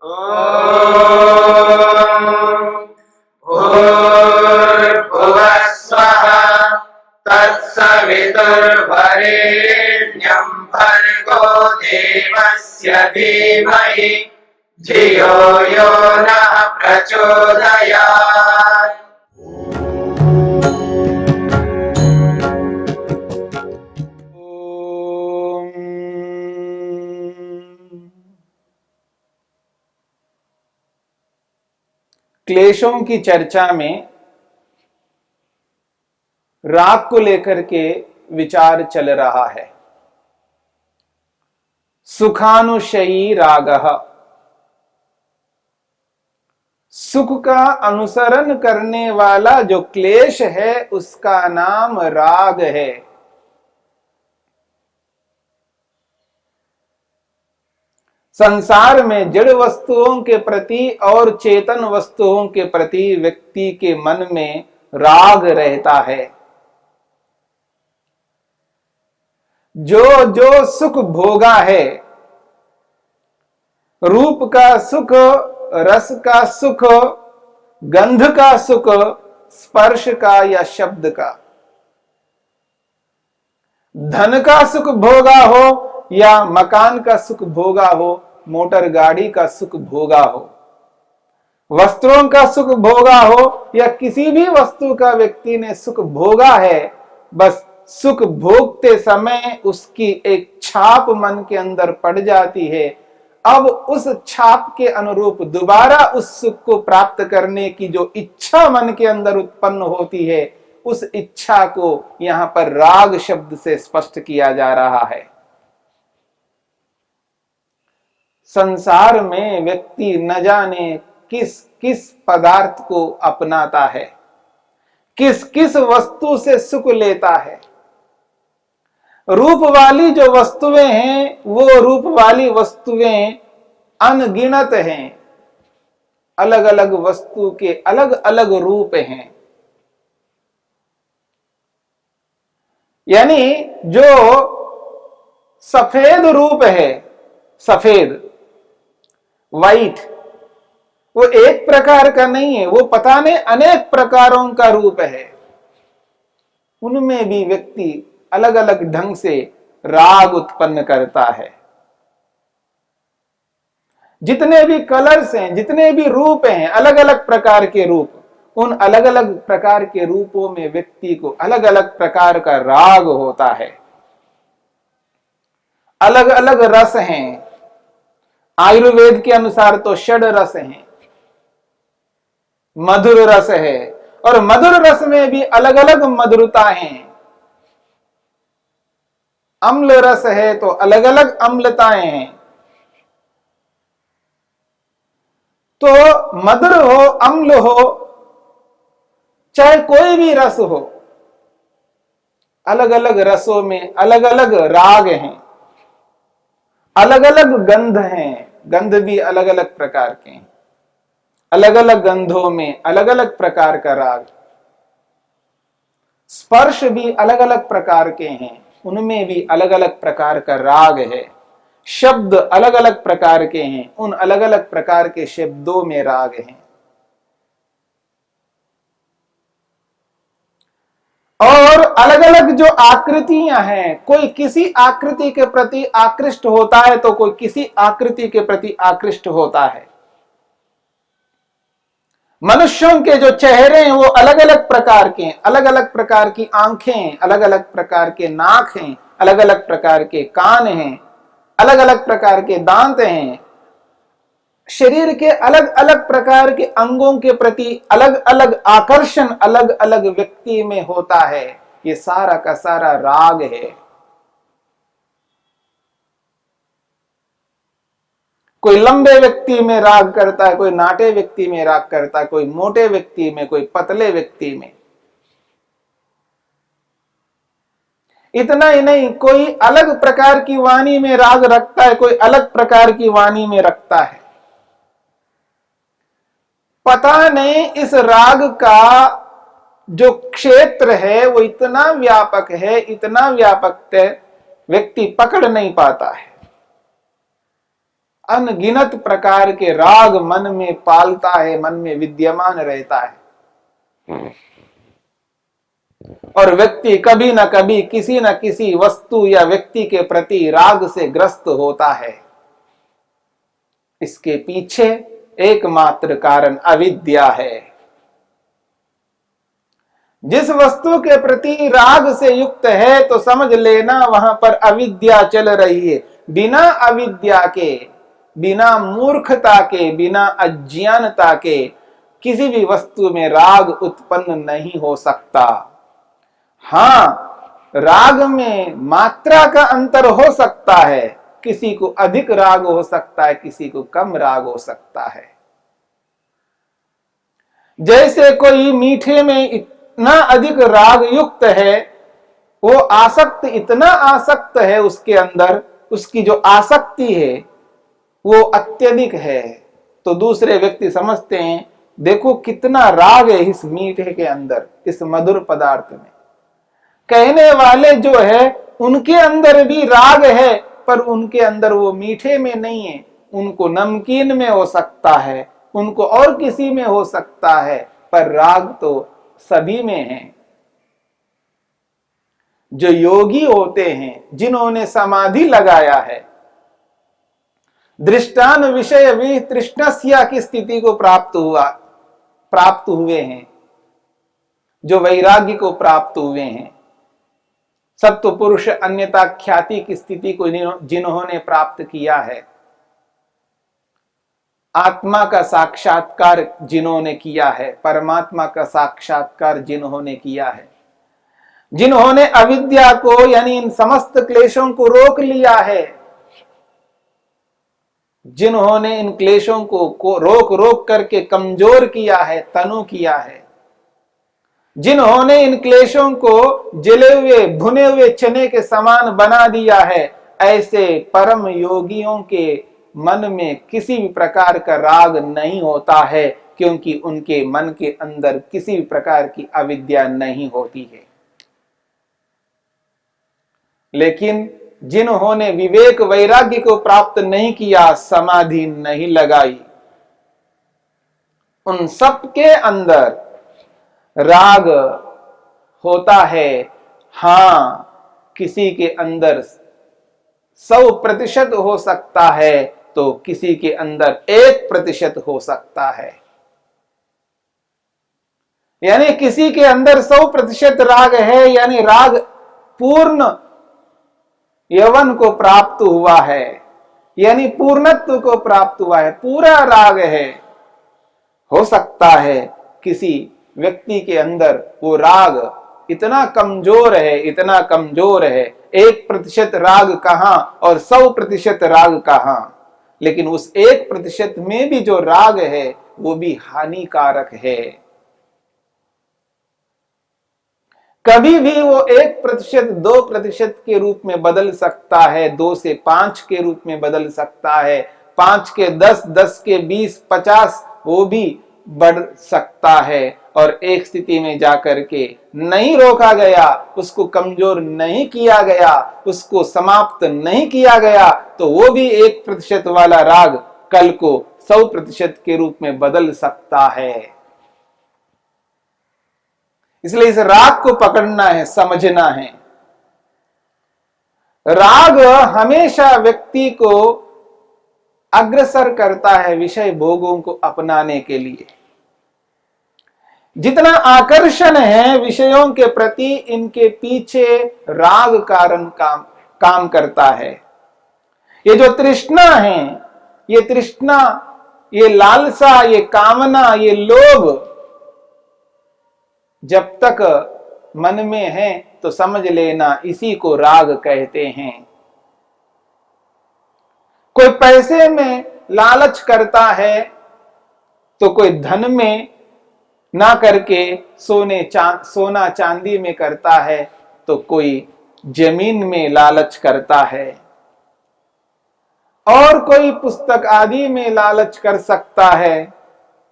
भूर्भुवः स्वः तत्सवितुर्वरेण्यं भर्गो देवस्य धीमहि धियो यो नः प्रचोदयात्। क्लेशों की चर्चा में राग को लेकर के विचार चल रहा है। सुखानुशयी रागः, सुख का अनुसरण करने वाला जो क्लेश है उसका नाम राग है। संसार में जड़ वस्तुओं के प्रति और चेतन वस्तुओं के प्रति व्यक्ति के मन में राग रहता है। जो जो सुख भोगा है, रूप का सुख, रस का सुख, गंध का सुख, स्पर्श का या शब्द का, धन का सुख भोगा हो या मकान का सुख भोगा हो, मोटर गाड़ी का सुख भोगा हो, वस्त्रों का सुख भोगा हो या किसी भी वस्तु का व्यक्ति ने सुख भोगा है, बस सुख भोगते समय उसकी एक छाप मन के अंदर पड़ जाती है। अब उस छाप के अनुरूप दोबारा उस सुख को प्राप्त करने की जो इच्छा मन के अंदर उत्पन्न होती है, उस इच्छा को यहां पर राग शब्द से स्पष्ट किया जा रहा है। संसार में व्यक्ति न जाने किस किस पदार्थ को अपनाता है, किस किस वस्तु से सुख लेता है। रूप वाली जो वस्तुएं हैं, वो रूप वाली वस्तुएं अनगिनत हैं। अलग अलग वस्तु के अलग अलग रूप हैं। यानी जो सफेद रूप है, सफेद वाइट, वो एक प्रकार का नहीं है, वो पता नहीं अनेक प्रकारों का रूप है। उनमें भी व्यक्ति अलग अलग ढंग से राग उत्पन्न करता है। जितने भी कलर्स हैं, जितने भी रूप हैं, अलग अलग प्रकार के रूप, उन अलग अलग प्रकार के रूपों में व्यक्ति को अलग अलग प्रकार का राग होता है। अलग अलग रस हैं। आयुर्वेद के अनुसार तो षड रस हैं। मधुर रस है, और मधुर रस में भी अलग अलग मधुरता है। अम्ल रस है तो अलग अलग अम्लताएं हैं। तो मधुर हो, अम्ल हो, चाहे कोई भी रस हो, अलग अलग रसों में अलग अलग राग हैं, अलग अलग गंध हैं। गंध भी अलग अलग प्रकार के हैं। अलग अलग गंधों में अलग अलग प्रकार का राग। स्पर्श भी अलग अलग प्रकार के हैं, उनमें भी अलग अलग प्रकार का राग है। शब्द अलग अलग प्रकार के हैं, उन अलग अलग प्रकार के शब्दों में राग हैं। और अलग अलग जो आकृतियां हैं, कोई किसी आकृति के प्रति आकृष्ट होता है तो कोई किसी आकृति के प्रति आकृष्ट होता है। मनुष्यों के जो चेहरे हैं वो अलग अलग प्रकार के हैं। अलग अलग प्रकार की आंखें, अलग अलग प्रकार के नाक हैं, अलग अलग प्रकार के कान हैं, अलग अलग प्रकार के दांत हैं। शरीर के अलग अलग प्रकार के अंगों के प्रति अलग अलग आकर्षण अलग अलग व्यक्ति में होता है। ये सारा का सारा राग है। कोई लंबे व्यक्ति में राग करता है, कोई नाटे व्यक्ति में राग करता है, कोई मोटे व्यक्ति में, कोई पतले व्यक्ति में। इतना ही नहीं, कोई अलग प्रकार की वाणी में राग रखता है, कोई अलग प्रकार की वाणी में रखता है। पता नहीं इस राग का जो क्षेत्र है वो इतना व्यापक है, इतना व्यापक है, व्यक्ति पकड़ नहीं पाता है। अनगिनत प्रकार के राग मन में पालता है, मन में विद्यमान रहता है। और व्यक्ति कभी न कभी किसी न किसी वस्तु या व्यक्ति के प्रति राग से ग्रस्त होता है। इसके पीछे एकमात्र कारण अविद्या है। जिस वस्तु के प्रति राग से युक्त है तो समझ लेना वहां पर अविद्या चल रही है। बिना अविद्या के, बिना मूर्खता के, बिना अज्ञानता के किसी भी वस्तु में राग उत्पन्न नहीं हो सकता। हां, राग में मात्रा का अंतर हो सकता है, किसी को अधिक राग हो सकता है, किसी को कम राग हो सकता है। जैसे कोई मीठे में इतना अधिक राग युक्त है, वो आसक्त इतना आसक्त है उसके अंदर, उसकी जो आसक्ति है वो अत्यधिक है, तो दूसरे व्यक्ति समझते हैं देखो कितना राग है इस मीठे के अंदर, इस मधुर पदार्थ में। कहने वाले जो है उनके अंदर भी राग है, पर उनके अंदर वो मीठे में नहीं है, उनको नमकीन में हो सकता है, उनको और किसी में हो सकता है, पर राग तो सभी में है। जो योगी होते हैं, जिन्होंने समाधि लगाया है, दृष्टान विषय वितृष्णस्या की स्थिति को प्राप्त हुए हैं, जो वैराग्य को प्राप्त हुए हैं, सत्व पुरुष अन्यता ख्याति की स्थिति को जिन्होंने प्राप्त किया है, आत्मा का साक्षात्कार जिन्होंने किया है, परमात्मा का साक्षात्कार जिन्होंने किया है, जिन्होंने अविद्या को यानी इन समस्त क्लेशों को रोक लिया है, जिन्होंने इन क्लेशों को रोक रोक करके कमजोर किया है, तनु किया है, जिन्होंने इन क्लेशों को जले हुए भुने हुए चने के समान बना दिया है, ऐसे परम योगियों के मन में किसी भी प्रकार का राग नहीं होता है, क्योंकि उनके मन के अंदर किसी भी प्रकार की अविद्या नहीं होती है। लेकिन जिन्होंने विवेक वैराग्य को प्राप्त नहीं किया, समाधि नहीं लगाई, उन सब के अंदर राग होता है। हां, किसी के अंदर 100% हो सकता है, तो किसी के अंदर 1% हो सकता है। यानी किसी के अंदर 100% राग है, यानी राग पूर्ण यौवन को प्राप्त हुआ है, यानी पूर्णत्व को प्राप्त हुआ है, पूरा राग है। हो सकता है किसी व्यक्ति के अंदर वो राग इतना कमजोर है, इतना कमजोर है, 1% राग कहां और 100% राग कहां, लेकिन उस 1% में भी जो राग है वो भी हानिकारक है। कभी भी वो 1%, 2% के रूप में बदल सकता है, 2 से 5 के रूप में बदल सकता है, 5 के 10, 10 के 20, 50 वो भी बढ़ सकता है। और एक स्थिति में जाकर के नहीं रोका गया, उसको कमजोर नहीं किया गया, उसको समाप्त नहीं किया गया, तो वो भी 1% वाला राग कल को 100% के रूप में बदल सकता है। इसलिए इस राग को पकड़ना है, समझना है। राग हमेशा व्यक्ति को अग्रसर करता है विषय भोगों को अपनाने के लिए। जितना आकर्षण है विषयों के प्रति, इनके पीछे राग कारण काम करता है। ये जो तृष्णा है, ये तृष्णा, ये लालसा, ये कामना, ये लोभ जब तक मन में है तो समझ लेना इसी को राग कहते हैं। कोई पैसे में लालच करता है तो कोई धन में ना करके सोना चांदी में करता है, तो कोई जमीन में लालच करता है, और कोई पुस्तक आदि में लालच कर सकता है।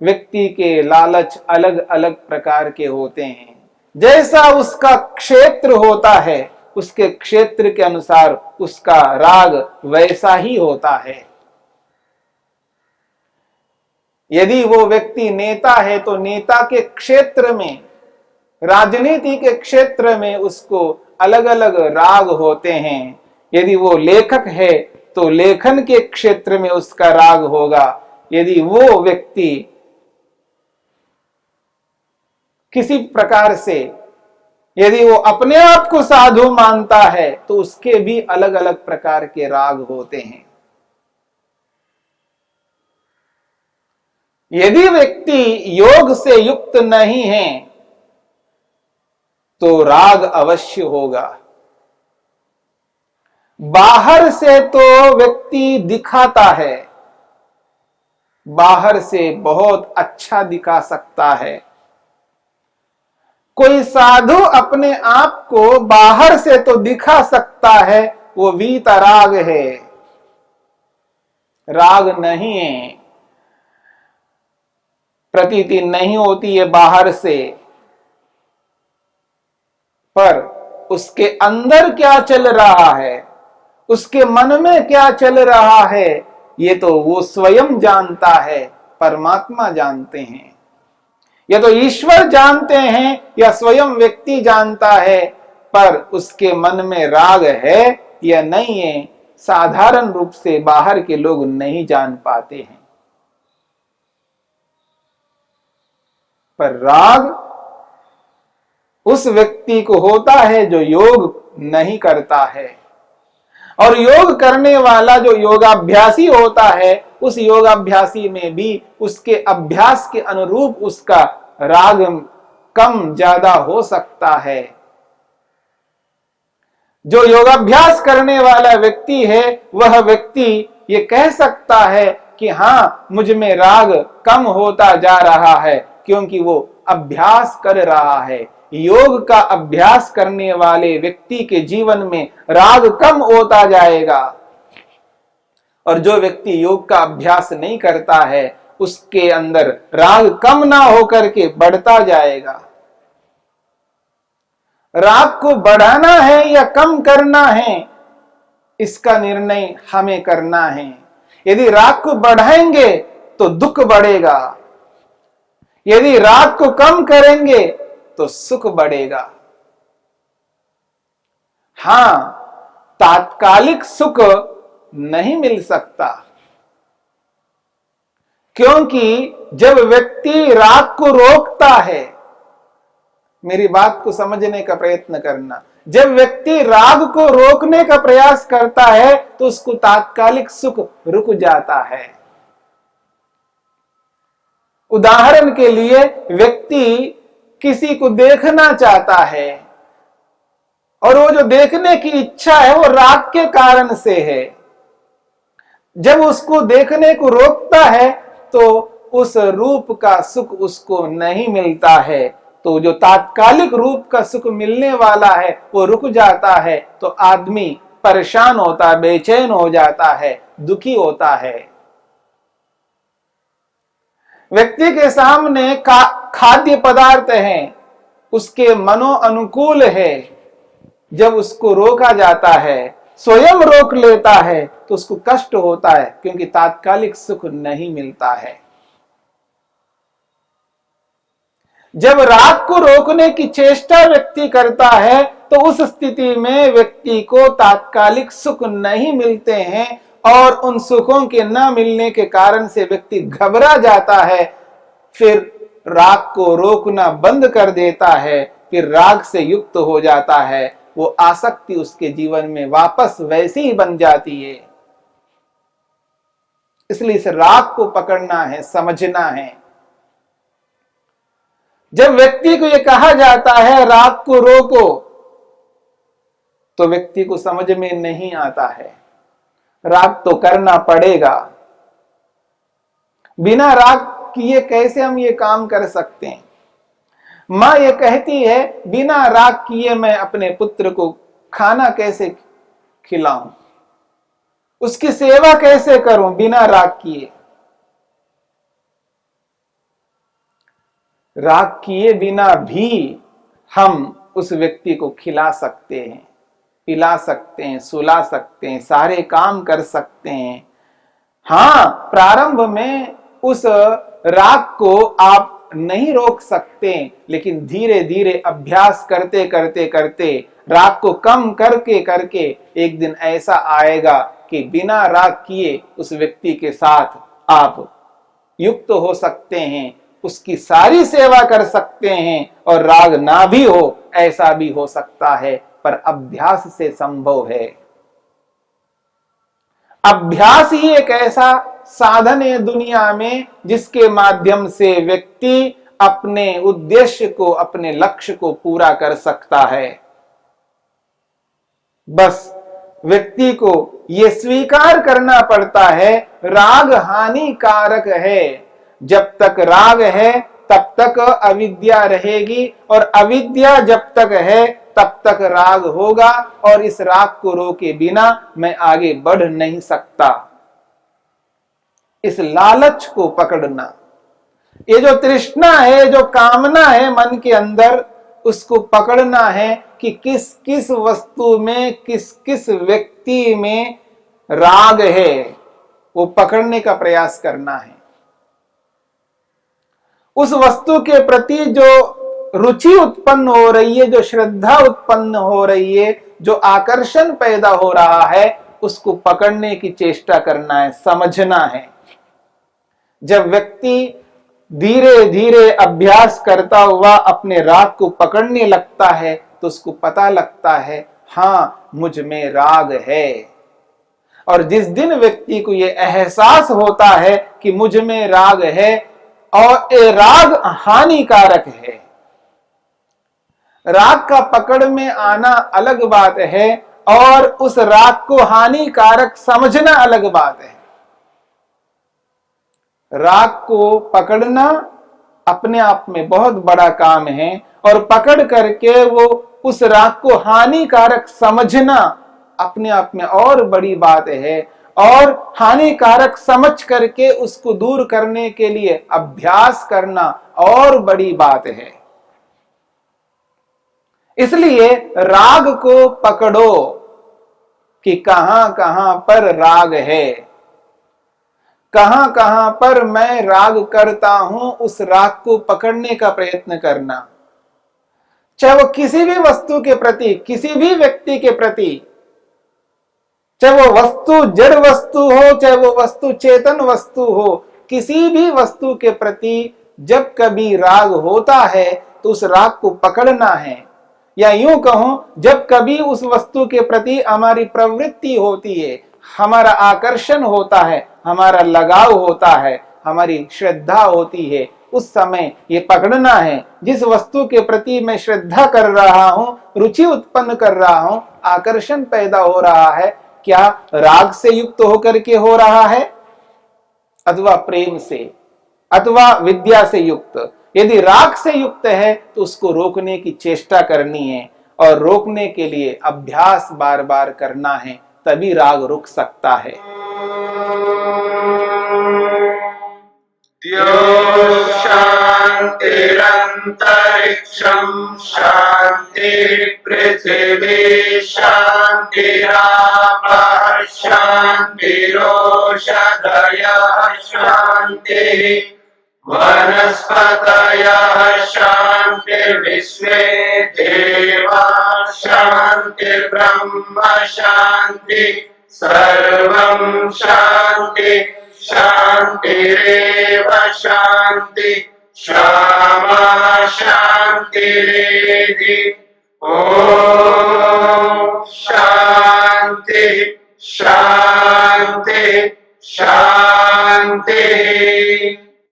व्यक्ति के लालच अलग अलग प्रकार के होते हैं। जैसा उसका क्षेत्र होता है, उसके क्षेत्र के अनुसार उसका राग वैसा ही होता है। यदि वो व्यक्ति नेता है तो नेता के क्षेत्र में, राजनीति के क्षेत्र में उसको अलग अलग राग होते हैं। यदि वो लेखक है तो लेखन के क्षेत्र में उसका राग होगा। यदि वो व्यक्ति किसी प्रकार से, यदि वो अपने आप को साधु मानता है तो उसके भी अलग अलग प्रकार के राग होते हैं। यदि व्यक्ति योग से युक्त नहीं है तो राग अवश्य होगा। बाहर से तो व्यक्ति दिखाता है, बाहर से बहुत अच्छा दिखा सकता है। कोई साधु अपने आप को बाहर से तो दिखा सकता है, वो वीतराग है, राग नहीं है, प्रतीति नहीं होती है बाहर से, पर उसके अंदर क्या चल रहा है, उसके मन में क्या चल रहा है, ये तो वो स्वयं जानता है, परमात्मा जानते हैं। या तो ईश्वर जानते हैं या स्वयं व्यक्ति जानता है, पर उसके मन में राग है या नहीं है, साधारण रूप से बाहर के लोग नहीं जान पाते हैं। पर राग उस व्यक्ति को होता है जो योग नहीं करता है, और योग करने वाला जो योगाभ्यासी होता है, उस योगाभ्यासी में भी उसके अभ्यास के अनुरूप उसका राग कम ज्यादा हो सकता है। जो योगाभ्यास करने वाला व्यक्ति है वह व्यक्ति ये कह सकता है कि हाँ, मुझ में राग कम होता जा रहा है, क्योंकि वो अभ्यास कर रहा है। योग का अभ्यास करने वाले व्यक्ति के जीवन में राग कम होता जाएगा, और जो व्यक्ति योग का अभ्यास नहीं करता है उसके अंदर राग कम ना होकर के बढ़ता जाएगा। राग को बढ़ाना है या कम करना है, इसका निर्णय हमें करना है। यदि राग को बढ़ाएंगे तो दुख बढ़ेगा, यदि राग को कम करेंगे तो सुख बढ़ेगा। हां, तात्कालिक सुख नहीं मिल सकता, क्योंकि जब व्यक्ति राग को रोकता है, मेरी बात को समझने का प्रयत्न करना, जब व्यक्ति राग को रोकने का प्रयास करता है तो उसको तात्कालिक सुख रुक जाता है। उदाहरण के लिए, व्यक्ति किसी को देखना चाहता है और वो जो देखने की इच्छा है वो राग के कारण से है। जब उसको देखने को रोकता है तो उस रूप का सुख उसको नहीं मिलता है, तो जो तात्कालिक रूप का सुख मिलने वाला है वो रुक जाता है, तो आदमी परेशान होता है, बेचैन हो जाता है, दुखी होता है। व्यक्ति के सामने खाद्य पदार्थ है, उसके मनो अनुकूल है, जब उसको रोका जाता है, स्वयं रोक लेता है, तो उसको कष्ट होता है, क्योंकि तात्कालिक सुख नहीं मिलता है। जब राग को रोकने की चेष्टा व्यक्ति करता है तो उस स्थिति में व्यक्ति को तात्कालिक सुख नहीं मिलते हैं, और उन सुखों के न मिलने के कारण से व्यक्ति घबरा जाता है, फिर राग को रोकना बंद कर देता है, फिर राग से युक्त हो जाता है, वो आसक्ति उसके जीवन में वापस वैसी ही बन जाती है। इसलिए इस राग को पकड़ना है, समझना है। जब व्यक्ति को यह कहा जाता है राग को रोको, तो व्यक्ति को समझ में नहीं आता है, राग तो करना पड़ेगा, बिना राग किए कैसे हम ये काम कर सकते हैं। मां ये कहती है, बिना राग किए मैं अपने पुत्र को खाना कैसे खिलाऊं, उसकी सेवा कैसे करूं बिना राग किए। राग किए बिना भी हम उस व्यक्ति को खिला सकते हैं, पिला सकते हैं, सुला सकते हैं, सारे काम कर सकते हैं। हाँ, प्रारंभ में उस राग को आप नहीं रोक सकते, लेकिन धीरे धीरे अभ्यास करते करते करते राग को कम करके करके एक दिन ऐसा आएगा कि बिना राग किए उस व्यक्ति के साथ आप युक्त हो सकते हैं, उसकी सारी सेवा कर सकते हैं, और राग ना भी हो ऐसा भी हो सकता है, पर अभ्यास से संभव है। अभ्यास ही एक ऐसा साधन है दुनिया में जिसके माध्यम से व्यक्ति अपने उद्देश्य को, अपने लक्ष्य को पूरा कर सकता है। बस व्यक्ति को यह स्वीकार करना पड़ता है राग हानिकारक है। जब तक राग है तब तक अविद्या रहेगी, और अविद्या जब तक है तब तक राग होगा, और इस राग को रोके बिना मैं आगे बढ़ नहीं सकता। इस लालच को पकड़ना, ये जो तृष्णा है, जो कामना है मन के अंदर, उसको पकड़ना है कि किस किस वस्तु में, किस किस व्यक्ति में राग है, वो पकड़ने का प्रयास करना है। उस वस्तु के प्रति जो रुचि उत्पन्न हो रही है, जो श्रद्धा उत्पन्न हो रही है, जो आकर्षण पैदा हो रहा है, उसको पकड़ने की चेष्टा करना है, समझना है। जब व्यक्ति धीरे धीरे अभ्यास करता हुआ अपने राग को पकड़ने लगता है तो उसको पता लगता है हाँ, मुझ में राग है। और जिस दिन व्यक्ति को यह एहसास होता है कि मुझ में राग है और ये राग हानिकारक है, राग का पकड़ में आना अलग बात है और उस राग को हानिकारक समझना अलग बात है। राग को पकड़ना अपने आप में बहुत बड़ा काम है, और पकड़ करके वो उस राग को हानिकारक समझना अपने आप में और बड़ी बात है, और हानिकारक समझ करके उसको दूर करने के लिए अभ्यास करना और बड़ी बात है। इसलिए राग को पकड़ो कि कहां कहां पर राग है, कहां कहां पर मैं राग करता हूं, उस राग को पकड़ने का प्रयत्न करना। चाहे वो किसी भी वस्तु के प्रति, किसी भी व्यक्ति के प्रति, चाहे वो वस्तु जड़ वस्तु हो, चाहे वो वस्तु चेतन वस्तु हो, किसी भी वस्तु के प्रति जब कभी राग होता है तो उस राग को पकड़ना है। या यूं कहूं, जब कभी उस वस्तु के प्रति हमारी प्रवृत्ति होती है, हमारा आकर्षण होता है, हमारा लगाव होता है, हमारी श्रद्धा होती है, उस समय ये पकड़ना है जिस वस्तु के प्रति मैं श्रद्धा कर रहा हूं, रुचि उत्पन्न कर रहा हूं, आकर्षण पैदा हो रहा है, क्या राग से युक्त होकर के हो रहा है अथवा प्रेम से अथवा विद्या से युक्त। यदि राग से युक्त है तो उसको रोकने की चेष्टा करनी है, और रोकने के लिए अभ्यास बार बार करना है, तभी राग रुक सकता है। शांतिरंतरिक्षं शांति पृथिवी शांतिरापः शांतिरोषधयः शांतिः वनस्पतयः शांतिर्विश्वे देवाः शांतिर्ब्रह्म शांति सर्वं शांति शांतिरेव शांति क्षमा शांतिरेधि। ओम शांति शांति शांति।